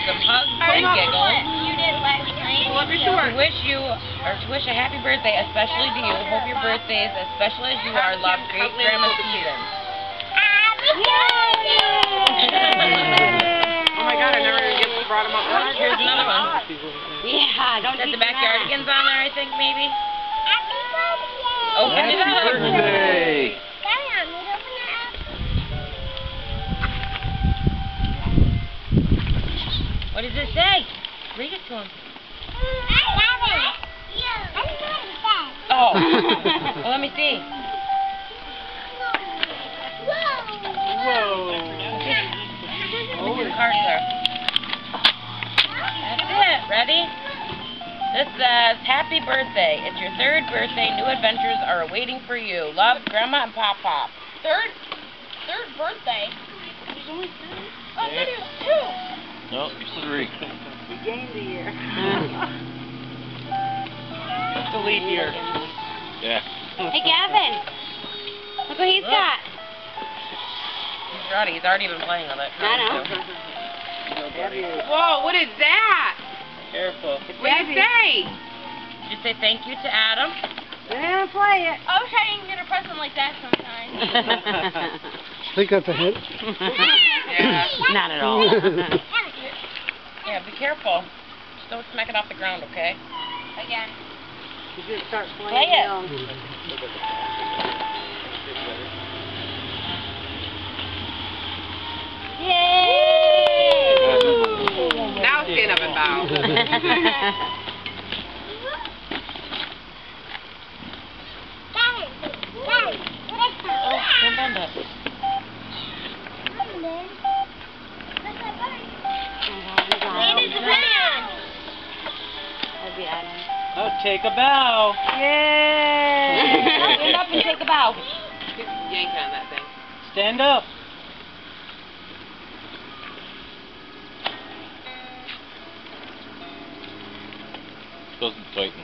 some hugs and giggles. You did last night. To wish a happy birthday, especially to you. Hope your birthday is as special as you are. Love, great Grandma Susan. Oh my God, I never brought him up. Here's another one. Yeah, don't Got the backyardigans on there, I think, maybe. Happy birthday! Open it up. Birthday! What does it say? Read it to him. Oh. Well, let me see. Whoa. Look at the cards there. That's it. Ready? This says, Happy birthday. It's your 3rd birthday. New adventures are awaiting for you. Love, Grandma and Pop Pop. Third birthday? There's only 3? Oh, I thought it was 2. No, 3. We gained a year. It's a leap year. Yeah. Hey, Gavin. Look what he's got. He's ready. He's already been playing with it. I know. Whoa, what is that? Careful. What did it say? Did you say thank you to Adam? Yeah, play it. I wish I didn't get a present like that sometimes. I think that's a hit. Yeah. Not at all. Yeah, be careful. Just don't smack it off the ground, okay? Again. You just start playing. Play it. Yay! Now stand up and bow. Don't bend it. Oh, take a bow. Yay! Stand up and take a bow. Yank on that thing. Stand up. Doesn't tighten.